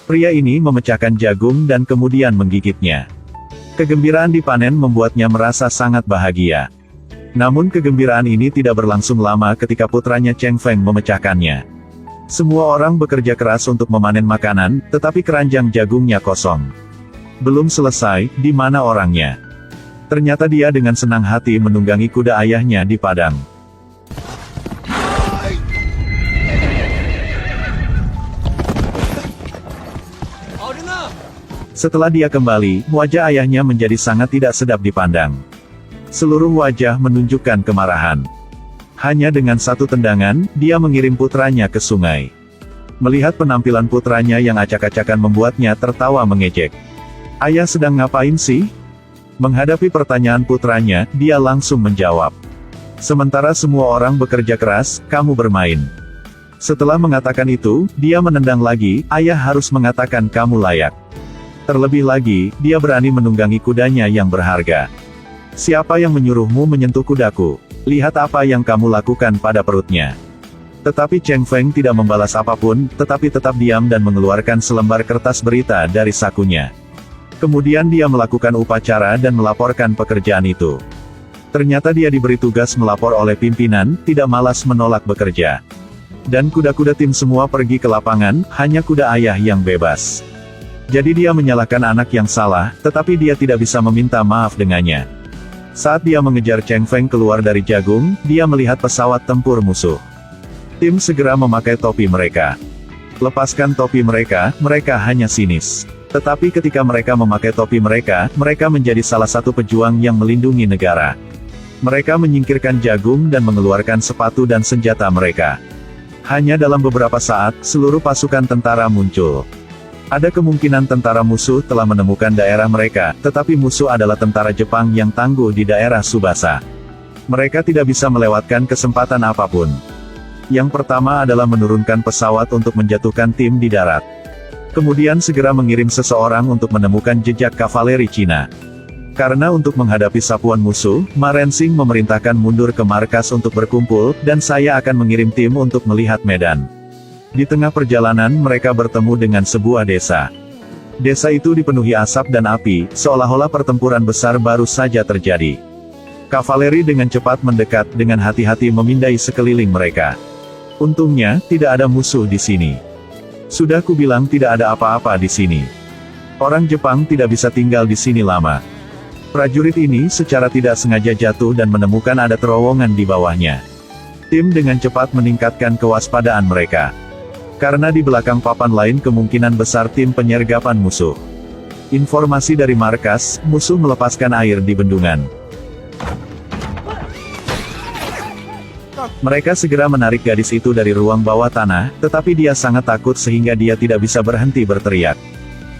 Pria ini memecahkan jagung dan kemudian menggigitnya. Kegembiraan dipanen membuatnya merasa sangat bahagia. Namun kegembiraan ini tidak berlangsung lama ketika putranya Cheng Feng memecahkannya. Semua orang bekerja keras untuk memanen makanan, tetapi keranjang jagungnya kosong. Belum selesai, di mana orangnya? Ternyata dia dengan senang hati menunggangi kuda ayahnya di padang. Setelah dia kembali, wajah ayahnya menjadi sangat tidak sedap dipandang. Seluruh wajah menunjukkan kemarahan. Hanya dengan satu tendangan, dia mengirim putranya ke sungai. Melihat penampilan putranya yang acak-acakan membuatnya tertawa mengejek. "Ayah sedang ngapain sih?" Menghadapi pertanyaan putranya, dia langsung menjawab. "Sementara semua orang bekerja keras, kamu bermain." Setelah mengatakan itu, dia menendang lagi, "Ayah harus mengatakan kamu layak." Terlebih lagi, dia berani menunggangi kudanya yang berharga. "Siapa yang menyuruhmu menyentuh kudaku? Lihat apa yang kamu lakukan pada perutnya." Tetapi Cheng Feng tidak membalas apapun, tetapi tetap diam dan mengeluarkan selembar kertas berita dari sakunya. Kemudian dia melakukan upacara dan melaporkan pekerjaan itu. Ternyata dia diberi tugas melapor oleh pimpinan, tidak malas menolak bekerja. Dan kuda-kuda tim semua pergi ke lapangan, hanya kuda ayah yang bebas. Jadi dia menyalahkan anak yang salah, tetapi dia tidak bisa meminta maaf dengannya. Saat dia mengejar Cheng Feng keluar dari jagung, dia melihat pesawat tempur musuh. Tim segera memakai topi mereka. Lepaskan topi mereka, mereka hanya sinis. Tetapi ketika mereka memakai topi mereka, mereka menjadi salah satu pejuang yang melindungi negara. Mereka menyingkirkan jagung dan mengeluarkan sepatu dan senjata mereka. Hanya dalam beberapa saat, seluruh pasukan tentara muncul. Ada kemungkinan tentara musuh telah menemukan daerah mereka, tetapi musuh adalah tentara Jepang yang tangguh di daerah Tsubasa. Mereka tidak bisa melewatkan kesempatan apapun. Yang pertama adalah menurunkan pesawat untuk menjatuhkan tim di darat. Kemudian segera mengirim seseorang untuk menemukan jejak kavaleri Cina. Karena untuk menghadapi sapuan musuh, Ma Rensing memerintahkan mundur ke markas untuk berkumpul, dan saya akan mengirim tim untuk melihat medan. Di tengah perjalanan mereka bertemu dengan sebuah desa. Desa itu dipenuhi asap dan api, seolah-olah pertempuran besar baru saja terjadi. Kavaleri dengan cepat mendekat, dengan hati-hati memindai sekeliling mereka. Untungnya, tidak ada musuh di sini. Sudah kubilang tidak ada apa-apa di sini. Orang Jepang tidak bisa tinggal di sini lama. Prajurit ini secara tidak sengaja jatuh dan menemukan ada terowongan di bawahnya. Tim dengan cepat meningkatkan kewaspadaan mereka. Karena di belakang papan lain kemungkinan besar tim penyergapan musuh. Informasi dari markas, musuh melepaskan air di bendungan. Mereka segera menarik gadis itu dari ruang bawah tanah, tetapi dia sangat takut sehingga dia tidak bisa berhenti berteriak.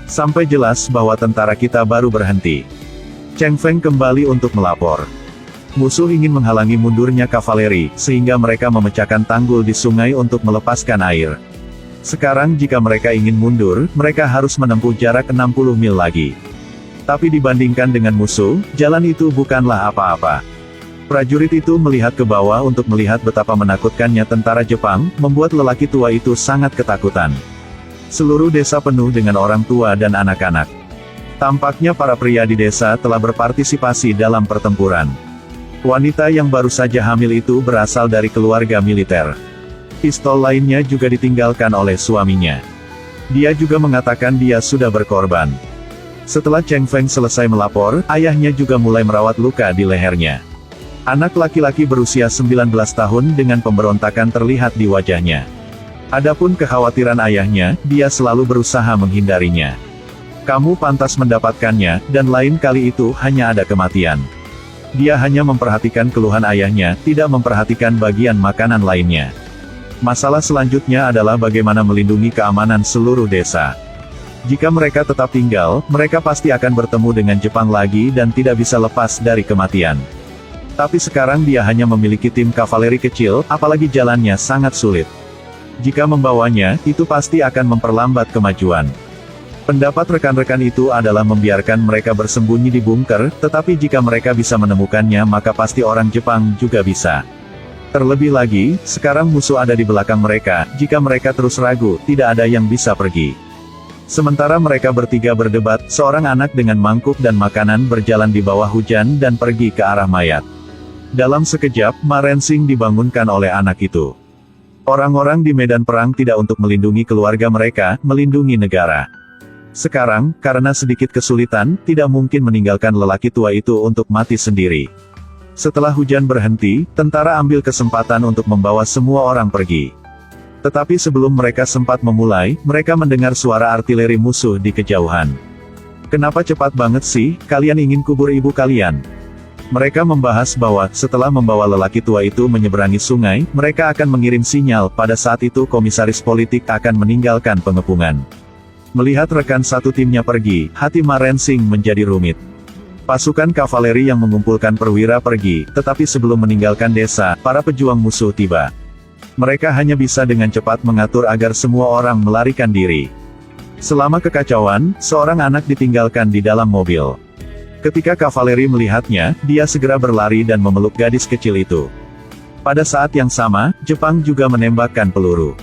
Sampai jelas bahwa tentara kita baru berhenti. Cheng Feng kembali untuk melapor. Musuh ingin menghalangi mundurnya kavaleri, sehingga mereka memecahkan tanggul di sungai untuk melepaskan air. Sekarang jika mereka ingin mundur, mereka harus menempuh jarak 60 mil lagi. Tapi dibandingkan dengan musuh, jalan itu bukanlah apa-apa. Prajurit itu melihat ke bawah untuk melihat betapa menakutkannya tentara Jepang, membuat lelaki tua itu sangat ketakutan. Seluruh desa penuh dengan orang tua dan anak-anak. Tampaknya para pria di desa telah berpartisipasi dalam pertempuran. Wanita yang baru saja hamil itu berasal dari keluarga militer. Pistol lainnya juga ditinggalkan oleh suaminya. Dia juga mengatakan dia sudah berkorban. Setelah Cheng Feng selesai melapor, ayahnya juga mulai merawat luka di lehernya. Anak laki-laki berusia 19 tahun dengan pemberontakan terlihat di wajahnya. Adapun kekhawatiran ayahnya, dia selalu berusaha menghindarinya. Kamu pantas mendapatkannya, dan lain kali itu hanya ada kematian. Dia hanya memperhatikan keluhan ayahnya, tidak memperhatikan bagian makanan lainnya. Masalah selanjutnya adalah bagaimana melindungi keamanan seluruh desa. Jika mereka tetap tinggal, mereka pasti akan bertemu dengan Jepang lagi dan tidak bisa lepas dari kematian. Tapi sekarang dia hanya memiliki tim kavaleri kecil, apalagi jalannya sangat sulit. Jika membawanya, itu pasti akan memperlambat kemajuan. Pendapat rekan-rekan itu adalah membiarkan mereka bersembunyi di bunker, tetapi jika mereka bisa menemukannya maka pasti orang Jepang juga bisa. Terlebih lagi, sekarang musuh ada di belakang mereka, jika mereka terus ragu, tidak ada yang bisa pergi. Sementara mereka bertiga berdebat, seorang anak dengan mangkuk dan makanan berjalan di bawah hujan dan pergi ke arah mayat. Dalam sekejap, Ma Rensing dibangunkan oleh anak itu. Orang-orang di medan perang tidak untuk melindungi keluarga mereka, melindungi negara. Sekarang, karena sedikit kesulitan, tidak mungkin meninggalkan lelaki tua itu untuk mati sendiri. Setelah hujan berhenti, tentara ambil kesempatan untuk membawa semua orang pergi. Tetapi sebelum mereka sempat memulai, mereka mendengar suara artileri musuh di kejauhan. "Kenapa cepat banget sih, kalian ingin kubur ibu kalian?" Mereka membahas bahwa, setelah membawa lelaki tua itu menyeberangi sungai, mereka akan mengirim sinyal. Pada saat itu komisaris politik akan meninggalkan pengepungan. Melihat rekan satu timnya pergi, hati Ma Rensing menjadi rumit. Pasukan kavaleri yang mengumpulkan perwira pergi, tetapi sebelum meninggalkan desa, para pejuang musuh tiba. Mereka hanya bisa dengan cepat mengatur agar semua orang melarikan diri. Selama kekacauan, seorang anak ditinggalkan di dalam mobil. Ketika kavaleri melihatnya, dia segera berlari dan memeluk gadis kecil itu. Pada saat yang sama, Jepang juga menembakkan peluru.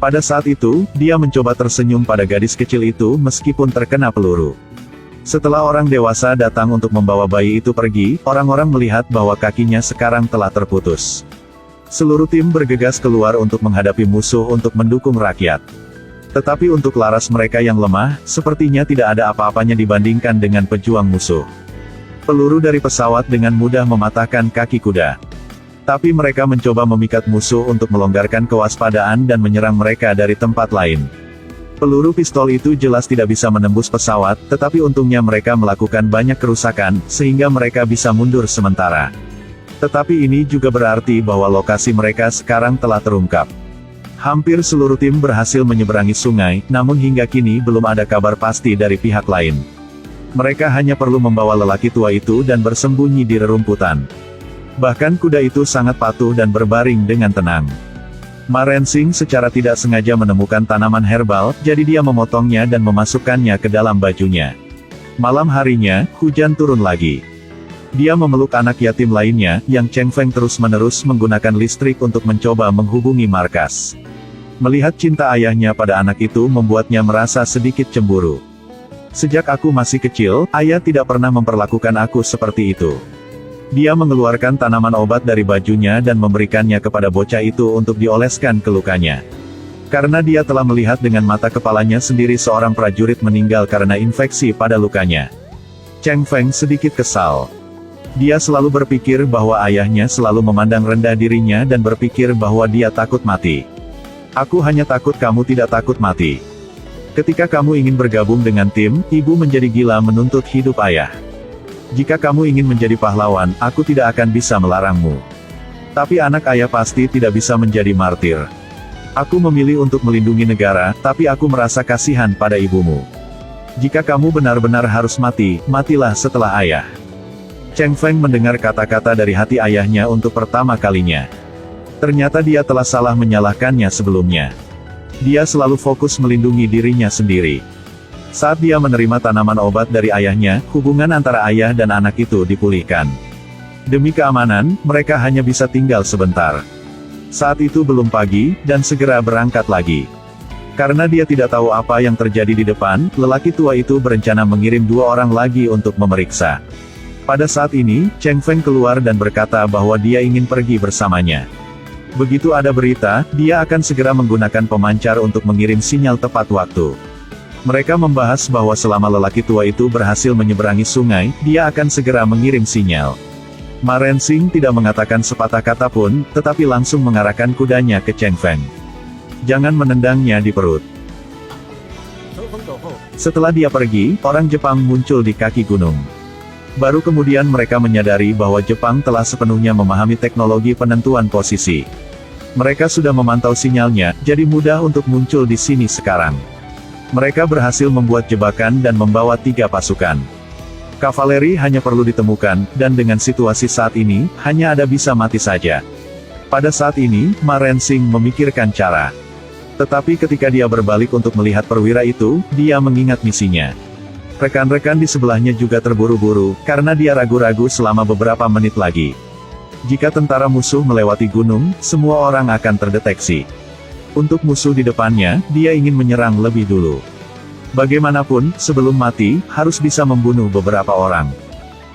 Pada saat itu, dia mencoba tersenyum pada gadis kecil itu meskipun terkena peluru. Setelah orang dewasa datang untuk membawa bayi itu pergi, orang-orang melihat bahwa kakinya sekarang telah terputus. Seluruh tim bergegas keluar untuk menghadapi musuh untuk mendukung rakyat. Tetapi untuk laras mereka yang lemah, sepertinya tidak ada apa-apanya dibandingkan dengan pejuang musuh. Peluru dari pesawat dengan mudah mematahkan kaki kuda. Tapi mereka mencoba memikat musuh untuk melonggarkan kewaspadaan dan menyerang mereka dari tempat lain. Peluru pistol itu jelas tidak bisa menembus pesawat, tetapi untungnya mereka melakukan banyak kerusakan, sehingga mereka bisa mundur sementara. Tetapi ini juga berarti bahwa lokasi mereka sekarang telah terungkap. Hampir seluruh tim berhasil menyeberangi sungai, namun hingga kini belum ada kabar pasti dari pihak lain. Mereka hanya perlu membawa lelaki tua itu dan bersembunyi di rerumputan. Bahkan kuda itu sangat patuh dan berbaring dengan tenang. Ma Rensing secara tidak sengaja menemukan tanaman herbal, jadi dia memotongnya dan memasukkannya ke dalam bajunya. Malam harinya, hujan turun lagi. Dia memeluk anak yatim lainnya, yang Cheng Feng terus-menerus menggunakan listrik untuk mencoba menghubungi markas. Melihat cinta ayahnya pada anak itu membuatnya merasa sedikit cemburu. "Sejak aku masih kecil, ayah tidak pernah memperlakukan aku seperti itu." Dia mengeluarkan tanaman obat dari bajunya dan memberikannya kepada bocah itu untuk dioleskan ke lukanya. Karena dia telah melihat dengan mata kepalanya sendiri seorang prajurit meninggal karena infeksi pada lukanya. Cheng Feng sedikit kesal. Dia selalu berpikir bahwa ayahnya selalu memandang rendah dirinya dan berpikir bahwa dia takut mati. "Aku hanya takut kamu tidak takut mati. Ketika kamu ingin bergabung dengan tim, ibu menjadi gila menuntut hidup ayah. Jika kamu ingin menjadi pahlawan, aku tidak akan bisa melarangmu. Tapi anak ayah pasti tidak bisa menjadi martir. Aku memilih untuk melindungi negara, tapi aku merasa kasihan pada ibumu. Jika kamu benar-benar harus mati, matilah setelah ayah." Cheng Feng mendengar kata-kata dari hati ayahnya untuk pertama kalinya. Ternyata dia telah salah menyalahkannya sebelumnya. Dia selalu fokus melindungi dirinya sendiri. Saat dia menerima tanaman obat dari ayahnya, hubungan antara ayah dan anak itu dipulihkan. Demi keamanan, mereka hanya bisa tinggal sebentar. Saat itu belum pagi, dan segera berangkat lagi. Karena dia tidak tahu apa yang terjadi di depan, lelaki tua itu berencana mengirim 2 orang lagi untuk memeriksa. Pada saat ini, Cheng Feng keluar dan berkata bahwa dia ingin pergi bersamanya. Begitu ada berita, dia akan segera menggunakan pemancar untuk mengirim sinyal tepat waktu. Mereka membahas bahwa selama lelaki tua itu berhasil menyeberangi sungai, dia akan segera mengirim sinyal. Ma Rensing tidak mengatakan sepatah kata pun, tetapi langsung mengarahkan kudanya ke Cheng Feng. Jangan menendangnya di perut. Setelah dia pergi, orang Jepang muncul di kaki gunung. Baru kemudian mereka menyadari bahwa Jepang telah sepenuhnya memahami teknologi penentuan posisi. Mereka sudah memantau sinyalnya, jadi mudah untuk muncul di sini sekarang. Mereka berhasil membuat jebakan dan membawa 3 pasukan. Kavaleri hanya perlu ditemukan, dan dengan situasi saat ini, hanya ada bisa mati saja. Pada saat ini, Ma Rensing memikirkan cara. Tetapi ketika dia berbalik untuk melihat perwira itu, dia mengingat misinya. Rekan-rekan di sebelahnya juga terburu-buru, karena dia ragu-ragu selama beberapa menit lagi. Jika tentara musuh melewati gunung, semua orang akan terdeteksi. Untuk musuh di depannya, dia ingin menyerang lebih dulu. Bagaimanapun, sebelum mati, harus bisa membunuh beberapa orang.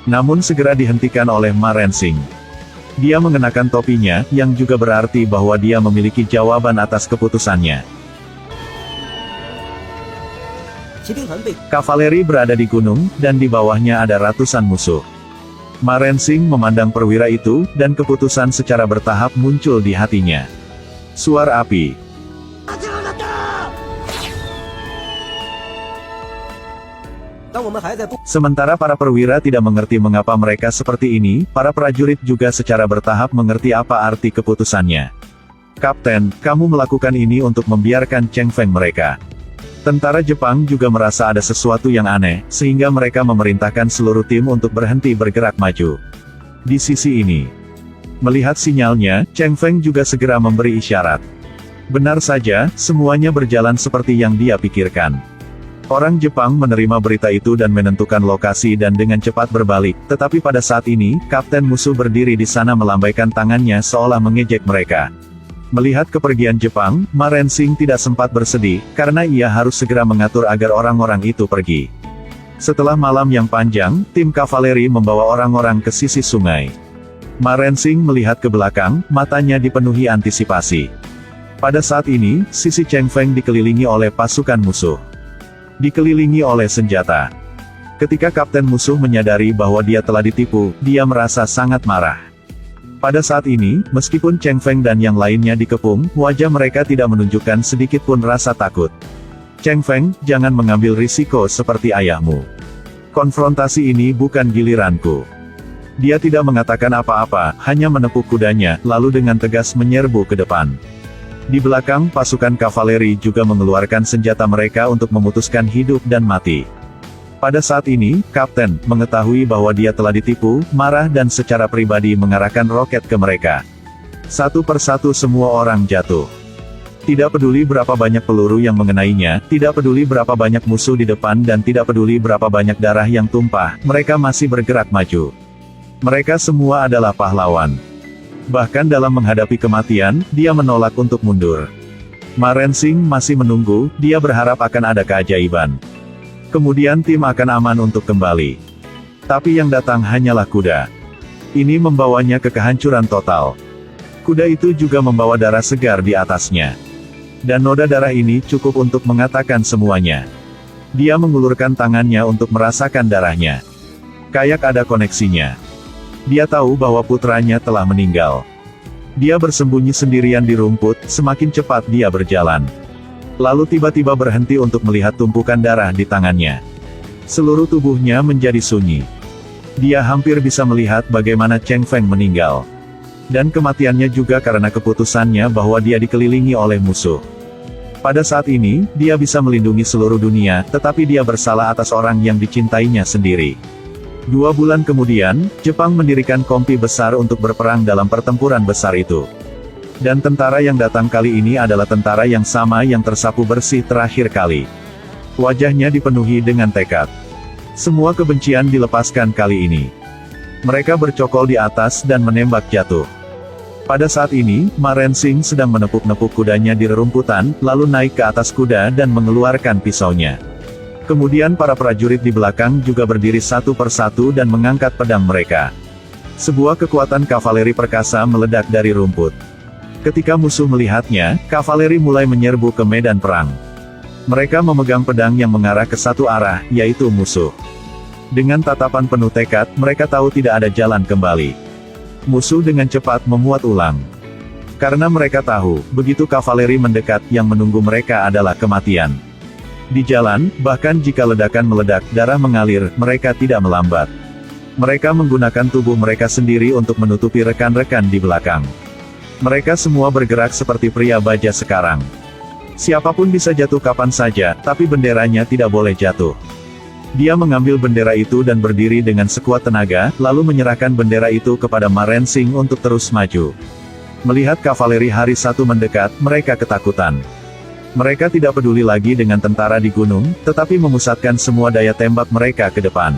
Namun segera dihentikan oleh Ma Rensing. Dia mengenakan topinya, yang juga berarti bahwa dia memiliki jawaban atas keputusannya. Kavaleri berada di gunung, dan di bawahnya ada ratusan musuh. Ma Rensing memandang perwira itu, dan keputusan secara bertahap muncul di hatinya. Suar api. Sementara para perwira tidak mengerti mengapa mereka seperti ini, para prajurit juga secara bertahap mengerti apa arti keputusannya. Kapten, kamu melakukan ini untuk membiarkan Cheng Feng mereka. Tentara Jepang juga merasa ada sesuatu yang aneh, sehingga mereka memerintahkan seluruh tim untuk berhenti bergerak maju. Di sisi ini, melihat sinyalnya, Cheng Feng juga segera memberi isyarat. Benar saja, semuanya berjalan seperti yang dia pikirkan. Orang Jepang menerima berita itu dan menentukan lokasi dan dengan cepat berbalik, tetapi pada saat ini, kapten musuh berdiri di sana melambaikan tangannya seolah mengejek mereka. Melihat kepergian Jepang, Ma Rensing tidak sempat bersedih, karena ia harus segera mengatur agar orang-orang itu pergi. Setelah malam yang panjang, tim kavaleri membawa orang-orang ke sisi sungai. Ma Rensing melihat ke belakang, matanya dipenuhi antisipasi. Pada saat ini, sisi Cheng Feng dikelilingi oleh pasukan musuh. Dikelilingi oleh senjata. Ketika kapten musuh menyadari bahwa dia telah ditipu, dia merasa sangat marah. Pada saat ini, meskipun Cheng Feng dan yang lainnya dikepung, wajah mereka tidak menunjukkan sedikit pun rasa takut. Cheng Feng, jangan mengambil risiko seperti ayahmu. Konfrontasi ini bukan giliranku. Dia tidak mengatakan apa-apa, hanya menepuk kudanya, lalu dengan tegas menyerbu ke depan. Di belakang, pasukan kavaleri juga mengeluarkan senjata mereka untuk memutuskan hidup dan mati. Pada saat ini, kapten, mengetahui bahwa dia telah ditipu, marah dan secara pribadi mengarahkan roket ke mereka. Satu persatu semua orang jatuh. Tidak peduli berapa banyak peluru yang mengenainya, tidak peduli berapa banyak musuh di depan dan tidak peduli berapa banyak darah yang tumpah, mereka masih bergerak maju. Mereka semua adalah pahlawan. Bahkan dalam menghadapi kematian, dia menolak untuk mundur. Ma Rensing masih menunggu, dia berharap akan ada keajaiban. Kemudian tim akan aman untuk kembali. Tapi yang datang hanyalah kuda. Ini membawanya ke kehancuran total. Kuda itu juga membawa darah segar di atasnya. Dan noda darah ini cukup untuk mengatakan semuanya. Dia mengulurkan tangannya untuk merasakan darahnya. Kayak ada koneksinya. Dia tahu bahwa putranya telah meninggal. Dia bersembunyi sendirian di rumput, semakin cepat dia berjalan. Lalu tiba-tiba berhenti untuk melihat tumpukan darah di tangannya. Seluruh tubuhnya menjadi sunyi. Dia hampir bisa melihat bagaimana Cheng Feng meninggal. Dan kematiannya juga karena keputusannya bahwa dia dikelilingi oleh musuh. Pada saat ini, dia bisa melindungi seluruh dunia, tetapi dia bersalah atas orang yang dicintainya sendiri. 2 bulan kemudian, Jepang mendirikan kompi besar untuk berperang dalam pertempuran besar itu. Dan tentara yang datang kali ini adalah tentara yang sama yang tersapu bersih terakhir kali. Wajahnya dipenuhi dengan tekad. Semua kebencian dilepaskan kali ini. Mereka bercokol di atas dan menembak jatuh. Pada saat ini, Ma Rensing sedang menepuk-nepuk kudanya di rerumputan, lalu naik ke atas kuda dan mengeluarkan pisaunya. Kemudian para prajurit di belakang juga berdiri satu persatu dan mengangkat pedang mereka. Sebuah kekuatan kavaleri perkasa meledak dari rumput. Ketika musuh melihatnya, kavaleri mulai menyerbu ke medan perang. Mereka memegang pedang yang mengarah ke satu arah, yaitu musuh. Dengan tatapan penuh tekad, mereka tahu tidak ada jalan kembali. Musuh dengan cepat memuat ulang. Karena mereka tahu, begitu kavaleri mendekat, yang menunggu mereka adalah kematian. Di jalan, bahkan jika ledakan meledak, darah mengalir, mereka tidak melambat. Mereka menggunakan tubuh mereka sendiri untuk menutupi rekan-rekan di belakang. Mereka semua bergerak seperti pria baja sekarang. Siapapun bisa jatuh kapan saja, tapi benderanya tidak boleh jatuh. Dia mengambil bendera itu dan berdiri dengan sekuat tenaga, lalu menyerahkan bendera itu kepada Ma Rensing untuk terus maju. Melihat kavaleri hari satu mendekat, mereka ketakutan. Mereka tidak peduli lagi dengan tentara di gunung, tetapi memusatkan semua daya tembak mereka ke depan.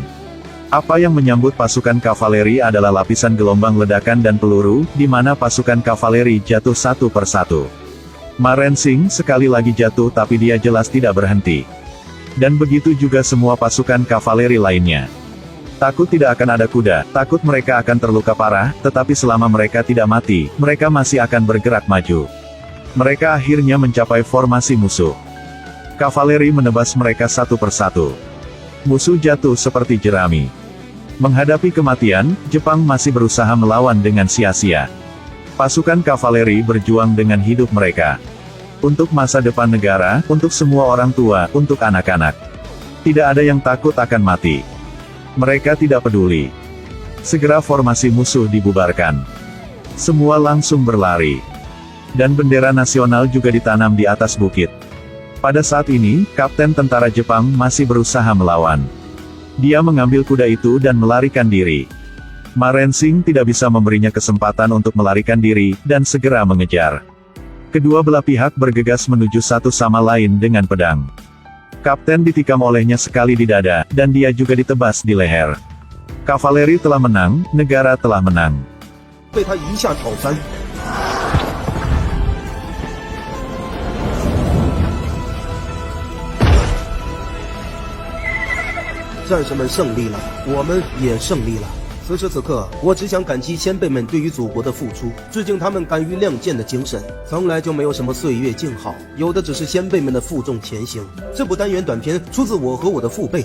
Apa yang menyambut pasukan kavaleri adalah lapisan gelombang ledakan dan peluru, di mana pasukan kavaleri jatuh satu persatu. Ma Rensing sekali lagi jatuh tapi dia jelas tidak berhenti. Dan begitu juga semua pasukan kavaleri lainnya. Takut tidak akan ada kuda, takut mereka akan terluka parah, tetapi selama mereka tidak mati, mereka masih akan bergerak maju. Mereka akhirnya mencapai formasi musuh. Kavaleri menebas mereka satu persatu. Musuh jatuh seperti jerami. Menghadapi kematian, Jepang masih berusaha melawan dengan sia-sia. Pasukan kavaleri berjuang dengan hidup mereka. Untuk masa depan negara, untuk semua orang tua, untuk anak-anak. Tidak ada yang takut akan mati. Mereka tidak peduli. Segera formasi musuh dibubarkan. Semua langsung berlari. Dan bendera nasional juga ditanam di atas bukit. Pada saat ini, Kapten tentara Jepang masih berusaha melawan. Dia mengambil kuda itu dan melarikan diri. Ma Rensing tidak bisa memberinya kesempatan untuk melarikan diri, dan segera mengejar. Kedua belah pihak bergegas menuju satu sama lain dengan pedang. Kapten ditikam olehnya sekali di dada, dan dia juga ditebas di leher. Kavaleri telah menang, negara telah menang. 被他一下挑三。战士们胜利了，我们也胜利了。此时此刻，我只想感激先辈们对于祖国的付出，致敬他们敢于亮剑的精神。从来就没有什么岁月静好，有的只是先辈们的负重前行。这部单元短片出自我和我的父辈。